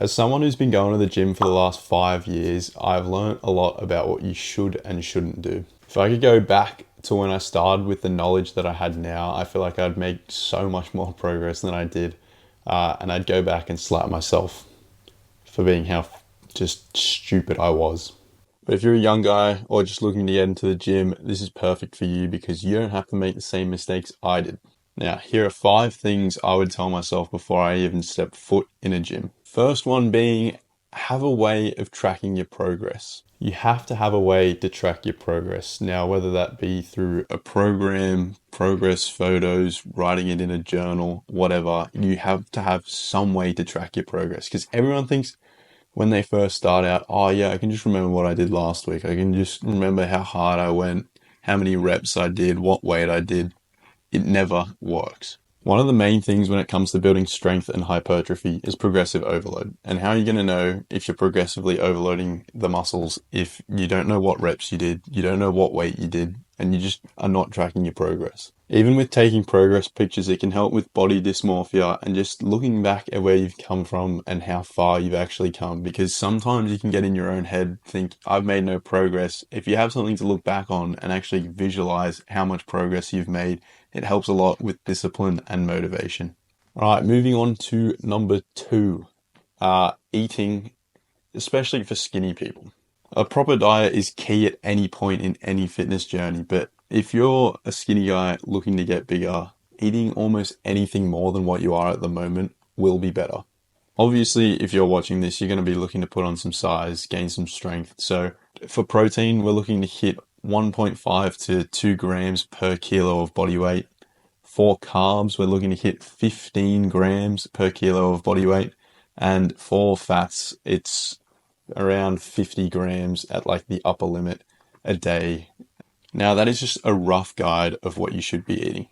As someone who's been going to the gym for the last 5 years, I've learned a lot about what you should and shouldn't do. If I could go back to when I started with the knowledge that I had now, I feel like I'd make so much more progress than I did. And I'd go back and slap myself for being how just stupid I was. But if you're a young guy or just looking to get into the gym, this is perfect for you because you don't have to make the same mistakes I did. Now, here are 5 things I would tell myself before I even step foot in a gym. First one being, have a way of tracking your progress. You have to have a way to track your progress. Now, whether that be through a program, progress photos, writing it in a journal, whatever, you have to have some way to track your progress because everyone thinks when they first start out, oh yeah, I can just remember what I did last week. I can just remember how hard I went, how many reps I did, what weight I did. It never works. One of the main things when it comes to building strength and hypertrophy is progressive overload. And how are you going to know if you're progressively overloading the muscles if you don't know what reps you did, you don't know what weight you did, and you just are not tracking your progress? Even with taking progress pictures, it can help with body dysmorphia and just looking back at where you've come from and how far you've actually come. Because sometimes you can get in your own head, think, I've made no progress. If you have something to look back on and actually visualize how much progress you've made, it helps a lot with discipline and motivation. All right, moving on to number 2, eating, especially for skinny people. A proper diet is key at any point in any fitness journey, but if you're a skinny guy looking to get bigger, eating almost anything more than what you are at the moment will be better. Obviously, if you're watching this, you're going to be looking to put on some size, gain some strength. So for protein, we're looking to hit 1.5 to 2 grams per kilo of body weight. For carbs, we're looking to hit 15 grams per kilo of body weight. And for fats, it's around 50 grams at like the upper limit a day. Now, that is just a rough guide of what you should be eating.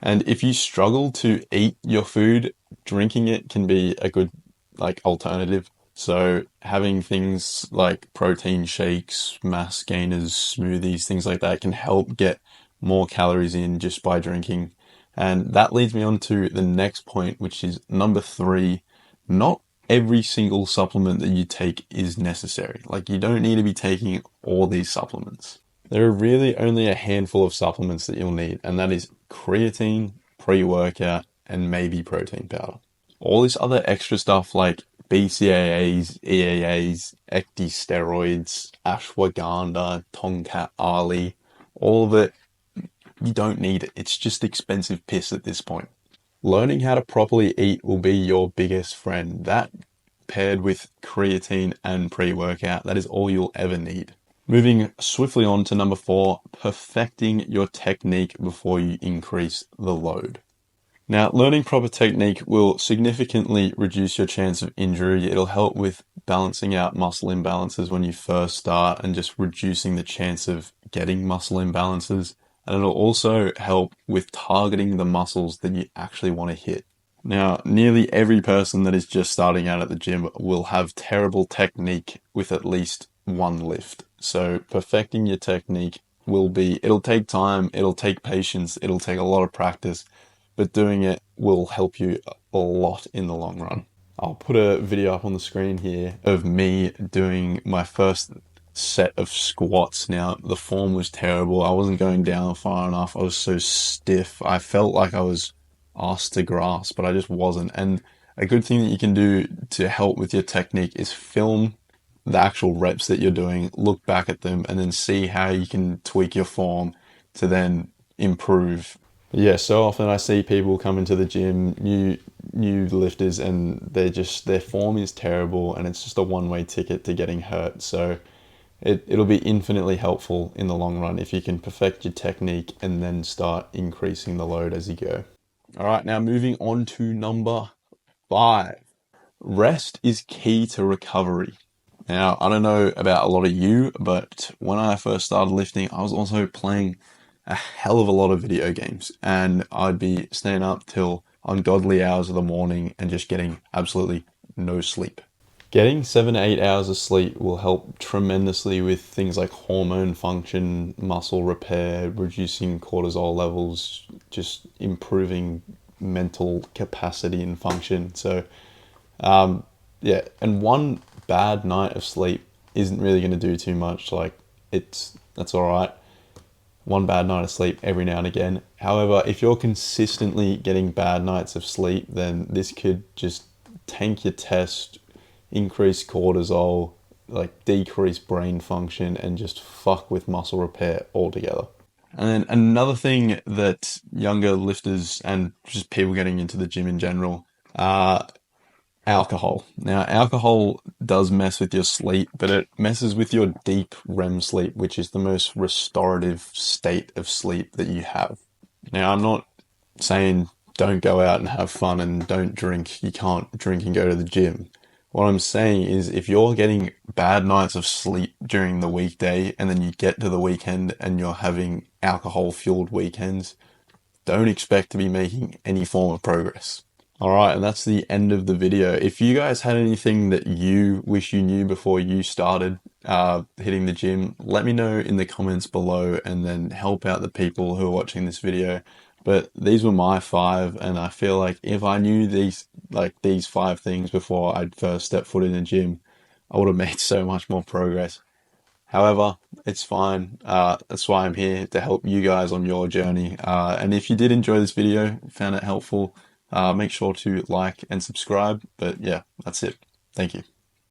And if you struggle to eat your food, drinking it can be a good alternative. So having things like protein shakes, mass gainers, smoothies, things like that can help get more calories in just by drinking. And that leads me on to the next point, which is number 3. Not every single supplement that you take is necessary. Like, you don't need to be taking all these supplements. There are really only a handful of supplements that you'll need, and that is creatine, pre-workout, and maybe protein powder. All this other extra stuff like BCAAs, EAAs, ecdy steroids, ashwagandha, Tongkat Ali, all of it, you don't need it. It's just expensive piss at this point. Learning how to properly eat will be your biggest friend. That paired with creatine and pre-workout, that is all you'll ever need. Moving swiftly on to number 4, perfecting your technique before you increase the load. Now, learning proper technique will significantly reduce your chance of injury. It'll help with balancing out muscle imbalances when you first start and just reducing the chance of getting muscle imbalances. And it'll also help with targeting the muscles that you actually want to hit. Now, nearly every person that is just starting out at the gym will have terrible technique with at least one lift. So perfecting your technique it'll take time, it'll take patience, it'll take a lot of practice, but doing it will help you a lot in the long run. I'll put a video up on the screen here of me doing my first set of squats. Now, the form was terrible. I wasn't going down far enough. I was so stiff. I felt like I was asked to grass, but I just wasn't. And a good thing that you can do to help with your technique is film the actual reps that you're doing, look back at them, and then see how you can tweak your form to then improve. Yeah, so often I see people come into the gym, new lifters, and their form is terrible, and it's just a one-way ticket to getting hurt. So it'll be infinitely helpful in the long run if you can perfect your technique and then start increasing the load as you go. All right, now moving on to number 5. Rest is key to recovery. Now, I don't know about a lot of you, but when I first started lifting, I was also playing a hell of a lot of video games, and I'd be staying up till ungodly hours of the morning and just getting absolutely no sleep. Getting 7 to 8 hours of sleep will help tremendously with things like hormone function, muscle repair, reducing cortisol levels, just improving mental capacity and function. So Yeah, and one bad night of sleep isn't really going to do too much. Like, that's all right. One bad night of sleep every now and again. However, if you're consistently getting bad nights of sleep, then this could just tank your test, increase cortisol, like decrease brain function, and just fuck with muscle repair altogether. And then another thing that younger lifters and just people getting into the gym in general, alcohol. Now, alcohol does mess with your sleep, but it messes with your deep REM sleep, which is the most restorative state of sleep that you have. Now, I'm not saying don't go out and have fun and don't drink. You can't drink and go to the gym. What I'm saying is if you're getting bad nights of sleep during the weekday and then you get to the weekend and you're having alcohol fueled weekends, don't expect to be making any form of progress. All right, and that's the end of the video. If you guys had anything that you wish you knew before you started hitting the gym, let me know in the comments below and then help out the people who are watching this video. But these were my 5, and I feel like if I knew these 5 things before I'd first step foot in the gym, I would have made so much more progress. However, it's fine. That's why I'm here to help you guys on your journey. And if you did enjoy this video, found it helpful, make sure to like and subscribe. But yeah, that's it. Thank you.